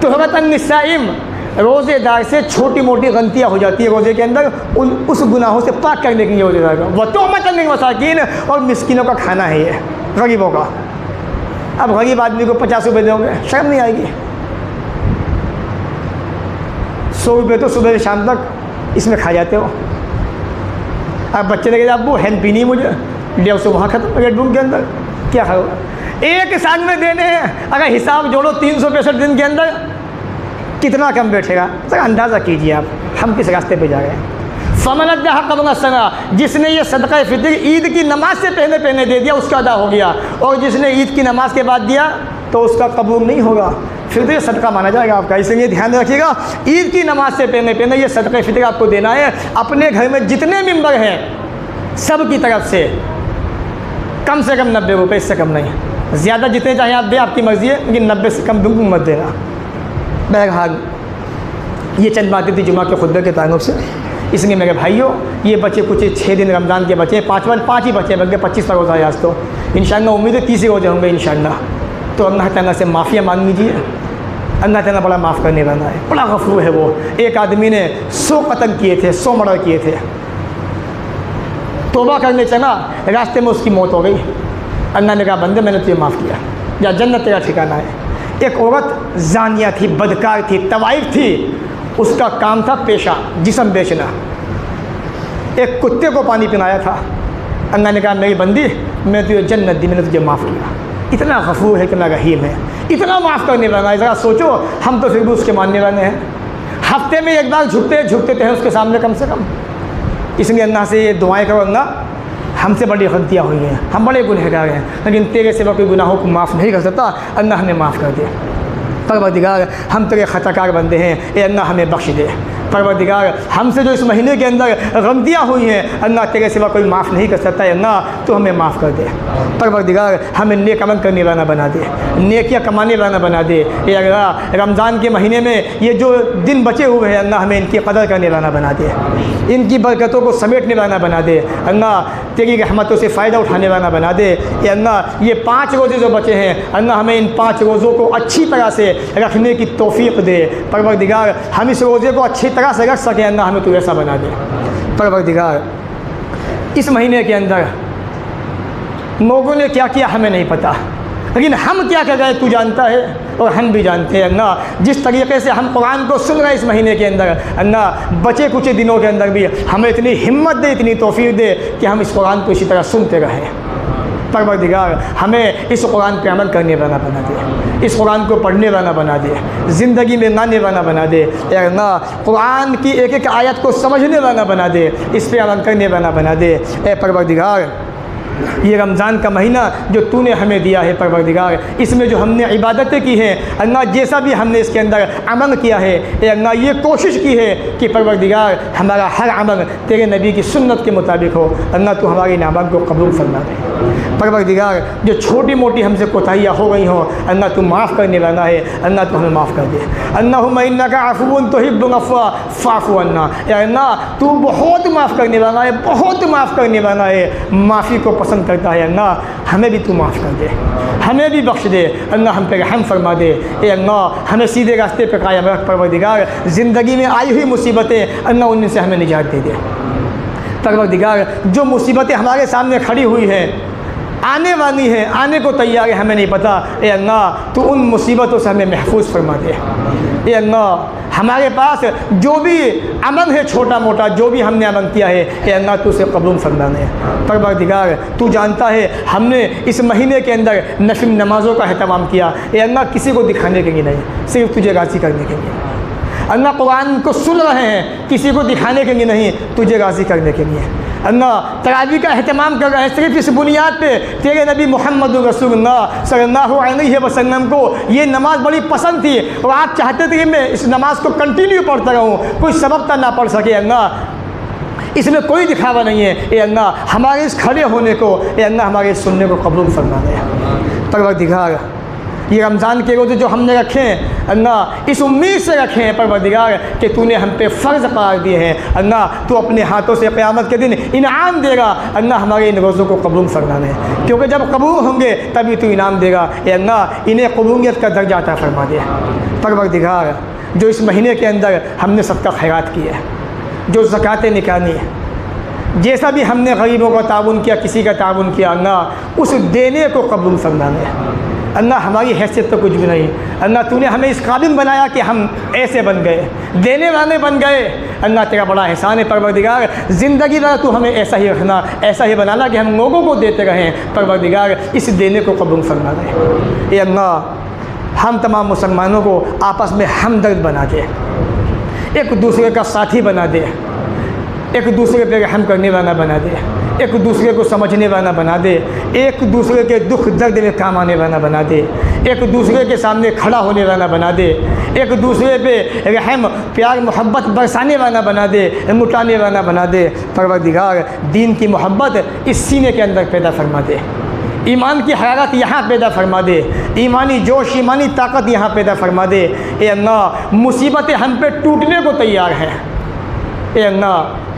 तुहरतन लिस्साइम, रोज़ेदार से छोटी मोटी गलतियाँ हो जाती है रोज़े के अंदर, उस गुनाहों से पाक करने के लिए रोज़ेदार का वह तो मत नहीं मसाकिन और मिस्किनों का खाना है ये, गरीबों का। अब गरीब आदमी को 50 रुपये दोगे, शर्म नहीं आएगी? 100 रुपये तो सुबह से शाम तक इसमें खा जाते हो। अब बच्चे लगे अब्बू हैन पीनी मुझे, 150 वहाँ खत्म बेडरूम के अंदर, क्या खाओगे? एक साल में देने हैं, अगर हिसाब जोड़ो 365 दिन के अंदर कितना कम बैठेगा? तो अंदाज़ा कीजिए आप हम किस रास्ते पे जा रहे हैं। फ़मनद्दह क़ब्ल सना, जिसने ये सदक़ा फ़ितर ईद की नमाज से पहले दे दिया उसका अदा हो गया, और जिसने ईद की नमाज के बाद दिया तो उसका कबूल नहीं होगा, फिर तो ये सदका माना जाएगा आपका। इसलिए ध्यान रखिएगा, ईद की नमाज से पहले ये सदक़ा फ़ितर आपको देना है। अपने घर में जितने मेंबर हैं सब की तरफ से कम 90 रुपये, इससे कम नहीं, ज़्यादा जितने चाहें आप दें, आपकी मर्ज़ी है, लेकिन 90 से कम बिल्कुल मत देना। बहरहाल ये चंद बातें थी जुमा के खुतबे के ताल्लुक़ से। इसलिए मेरे भाइयों, ये बचे कुछ 6 दिन रमज़ान के बचे, 5 ही बचे, बल्कि 25 का रोज़ा है आज तो। इंशाअल्लाह उम्मीद है 30 रोज़े होंगे इंशाअल्लाह। तो अल्लाह ताला से माफ़िया मांग लीजिए, अल्लाह ताला बड़ा माफ़ करने वाला है, बड़ा गफूर है वो। एक आदमी ने 100 कत्ल किए थे, 100 मर्डर किए थे, तौबा करने चला, रास्ते में उसकी मौत हो गई। अल्लाह ने कहा बंदे मैंने तुझे माफ़ किया, या जन्नत तेरा ठिकाना है। एक औरत जानिया थी, बदकार थी, तवाइफ थी, उसका काम था पेशा जिस्म बेचना। एक कुत्ते को पानी पिलाया था। अल्लाह ने कहा मेरी बंदी मैं तुझे जन्नत दी, मैंने तुझे माफ़ किया। इतना गफूर है, इतना रहीम है, इतना माफ़ करने वाला है। ज़रा सोचो, हम तो फिर भी उसके मानने वाले हैं। हफ्ते में एक बार झुकते थे उसके सामने कम से कम। इसलिए अल्लाह से ये दुआएं करो, अल्लाह हमसे बड़ी गलतियाँ हुई हैं, हम बड़े गुनहगार हैं, लेकिन तेरे सिवा कोई गुनाहों को माफ़ नहीं कर सकता। अल्लाह हमें माफ़ कर दे। परवरदिगार हम तेरे ख़ताकार बंदे हैं, ए अल्लाह हमें बख्श दे। परवरदिगार हमसे जो इस महीने के अंदर गलतियाँ हुई हैं, अल्लाह तेरे सिवा कोई माफ़ नहीं कर सकता है, अल्लाह तो हमें माफ़ कर दे। परवरदिगार हमें नेक अमल करने वाला बना दे, नेकियां कमाने वाला बना दे। ए अल्लाह रमज़ान के महीने में ये जो दिन बचे हुए हैं, अल्लाह हमें इनकी कदर करने वाला बना दे, इनकी बरकतों को समेटने वाला बना दे। अल्लाह तेरी रहमतों से फ़ायदा उठाने वाला बना दे। ए अल्लाह ये 5 रोज़े जो बचे हैं, अल्लाह हमें इन 5 रोज़ों को अच्छी तरह से रखने की तौफ़ीक़ दे। परवरदिगार हम इस रोज़े को अच्छी तरह से रख सकें, अल्लाह हमें तू ऐसा बना दे। परवरदिगार इस महीने के अंदर लोगों ने क्या किया हमें नहीं पता, लेकिन हम क्या कर रहे तू जानता है और हम भी जानते हैं। अल्लाह जिस तरीके से हम कुरान को सुन रहे हैं इस महीने के अंदर, अल्लाह बचे कुछ दिनों के अंदर भी हमें इतनी हिम्मत दे, इतनी तौफ़ीक़ दे कि हम इस कुरान को इसी तरह सुनते रहें। परवरदिगार हमें इस कुरान पे अमल करने वाला बना दे, इस कुरान को पढ़ने वाला बना दे, ज़िंदगी में लाने वाला बना दे। या अल्लाह कुरान की एक एक आयत को समझने वाला बना दे, इस पे अमल करने वाला बना दे। ए परवरदिगार ये रमज़ान का महीना जो तूने हमें दिया है परवरदिगार, इसमें जो हमने इबादतें की हैं अल्लाह, जैसा भी हमने इसके अंदर अमल किया है, ए अल्लाह ये कोशिश की है कि परवरदिगार हमारा हर अमल तेरे नबी की सुन्नत के मुताबिक हो। अल्लाह तू हमारी इन अमल को कबूल फरमा दे। परवरदिगार जो छोटी मोटी हमसे कोताहियाँ हो गई हों, अल्लाह तू माफ़ करने वाला है, अल्लाह तू हमें माफ़ कर दे। अल्लाहुम्मा इन्नका अफ़ुव्वुन तुहिब्बुल अफ़्वा फ़अफ़ु अन्ना। या अल्लाह तू बहुत माफ़ करने वाला है, बहुत माफ़ करने वाला है, माफ़ी को पसंद करता है। अल्लाह हमें भी तू माफ़ कर दे, हमें भी बख्श दे। अल्लाह हम पे रहम फरमा दे। ए अल्लाह हमें सीधे रास्ते पे कायम रख। परवरदिगार ज़िंदगी में आई हुई मुसीबतें अल्लाह उनसे हमें निजात दे दे। परवरदिगार जो मुसीबतें हमारे सामने खड़ी हुई हैं, आने वाली हैं, आने को तैयार है, हमें नहीं पता, ए अल्लाह तो उन मुसीबतों से हमें महफूज फरमा दे। ए अल्लाह हमारे पास जो भी अमल है छोटा मोटा, जो भी हमने अमल किया है, ए अल्लाह तू उसे कबूल फरमा दे। परवरदिगार तू जानता है हमने इस महीने के अंदर नफिल नमाज़ों का अहतमाम किया, ए अल्लाह किसी को दिखाने के लिए नहीं, सिर्फ तुझे राज़ी करने के लिए। अल्लाह कुरान को सुन रहे हैं, किसी को दिखाने के लिए नहीं, तुझे राज़ी करने के लिए। अल्लाह तरावी का अहतमाम कर रहे हैं सिर्फ इस बुनियाद पे तेरे नबी मोहम्मद रसूलुल्लाह सल्लल्लाहु अलैहि वसल्लम को ये नमाज़ बड़ी पसंद थी और आप चाहते थे कि मैं इस नमाज़ को कंटिन्यू पढ़ता रहूँ, कोई सबब तक ना पढ़ सके। अल्लाह इसमें कोई दिखावा नहीं है। ए अल्लाह हमारे इस खड़े होने को, ए अल्लाह हमारे इस सुनने को कबूल फरमा दे। परवरदिगार ये रमज़ान के रोज़े जो हमने रखे हैं अल्लाह, इस उम्मीद से रखे हैं परवरदिगार कि तूने हम पे फ़र्ज़ करार दिए हैं। अल्लाह तू अपने हाथों से क़यामत के दिन इनाम देगा। अल्लाह हमारे इन रोज़ों को कबूल फरमा दे, क्योंकि जब कबूल होंगे तभी तू इनाम देगा। ए अल्लाह इन्हें कबूलियत का दर्जा अता फरमा दे। परवरदिगार जो इस महीने के अंदर हमने सबका खैरात किया है, जो ज़कातें निकाली है, जैसा भी हमने गरीबों का ताउन किया, किसी का ताउन किया, अल्लाह उस देने को कबूल फरमा ले। अल्लाह हमारी हैसियत तो कुछ भी नहीं, अल्लाह तूने हमें इस काबिल बनाया कि हम ऐसे बन गए, देने वाले बन गए। अल्लाह तेरा बड़ा एहसान है परवरदिगार, ज़िंदगी भर तू हमें ऐसा ही रखना, ऐसा ही बनाना कि हम लोगों को देते रहें। परवरदिगार इस देने को कबूल फरमा दे। ये अल्लाह हम तमाम मुसलमानों को आपस में हमदर्द बना दे, एक दूसरे का साथी बना दे, एक दूसरे पे रहम करने वाला बना दे, एक दूसरे को समझने वाला बना दे, एक दूसरे के दुख दर्द में काम आने वाला बना दे, एक दूसरे के सामने खड़ा होने वाला बना दे, एक दूसरे पे रहम प्यार मोहब्बत बरसाने वाला बना दे, लुटाने वाला बना दे। परवरदिगार दीन की मोहब्बत इस सीने के अंदर पैदा फरमा दे, ईमान की हरारत यहाँ पैदा फरमा दे, ईमानी जोश ईमानी ताकत यहाँ पैदा फरमा दे। ए अल्लाह मुसीबतें हम पे टूटने को तैयार हैं, ए अल्लाह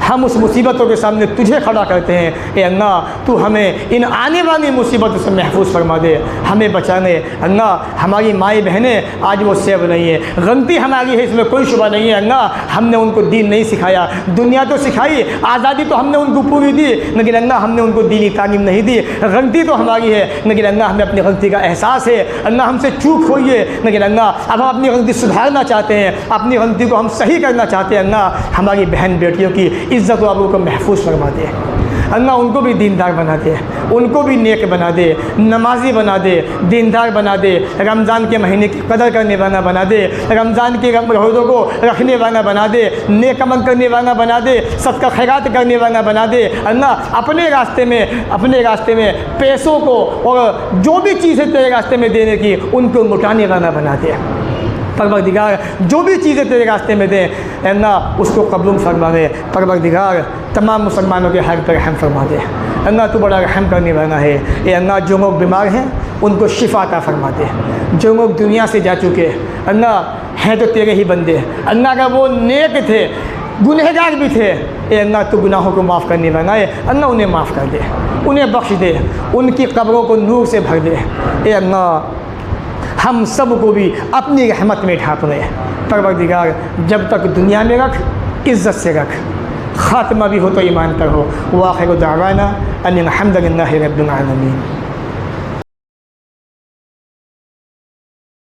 हम उस मुसीबतों के सामने तुझे खड़ा करते हैं। ए अल्लाह तू हमें इन आने वाली मुसीबतों से महफूज फरमा दे, हमें बचाने। अल्लाह हमारी माएँ बहनें आज वो सेव नहीं है, गलती हमारी है, इसमें कोई शुबा नहीं है। अल्लाह हमने उनको दीन नहीं सिखाया, दुनिया तो सिखाई, आज़ादी तो हमने उनको पूरी दी, लेकिन अल्लाह हमने उनको दीनी तालीम नहीं दी। गलती तो हमारी है, लेकिन अल्लाह हमें अपनी गलती का एहसास है। अल्लाह हमसे चूक हुई है, लेकिन अल्लाह अब हम अपनी गलती सुधारना चाहते हैं, अपनी गलती को हम सही करना चाहते हैं। अल्लाह हमारी बहन बेटियों की इज़्ज़त व आबरू को महफूज फरमा दे। अल्लाह उनको भी दीनदार बना दे, उनको भी नेक बना दे, नमाजी बना दे, दीनदार बना दे, रमज़ान के महीने की कदर करने वाला बना दे, रमज़ान के रोज़ों को रखने वाला बना दे, नेक अमल करने वाला बना दे, सदका खैरात करने वाला बना दे। अल्लाह अपने रास्ते में पैसों को और जो भी चीज़ें तेरे रास्ते में देने की उनको लुटाने वाला बना दे। परवरदिगार जो भी चीज़ें तेरे रास्ते में दें अल्लाह उसको कबूल फरमा दे। परवरदिगार तमाम मुसलमानों के हक पर रहम फरमा दे। अल्लाह तू बड़ा रहम करने वाला है। ये अल्लाह जो लोग बीमार हैं उनको शिफा अता फरमा दे, जो लोग दुनिया से जा चुके अल्लाह हैं तो तेरे ही बंदे, अल्लाह का वो नेक थे, गुनहगार भी थे। ए अल्लाह तू गुनाहों को माफ़ करने वाला है, अल्लाह उन्हें माफ़ कर दे, उन्हें बख्श दे, उनकी कब्रों को नूर से भर दे। ए अल्लाह हम सब को भी अपनी रहमत में ढाँप ले। परवरदिगार जब तक दुनिया में रख, इज़्ज़त से रख, ख़ात्मा भी हो तो ईमान पर हो। व आखिर दावाना अनिल हम्दुलिल्लाहि रब्बिल आलमीन।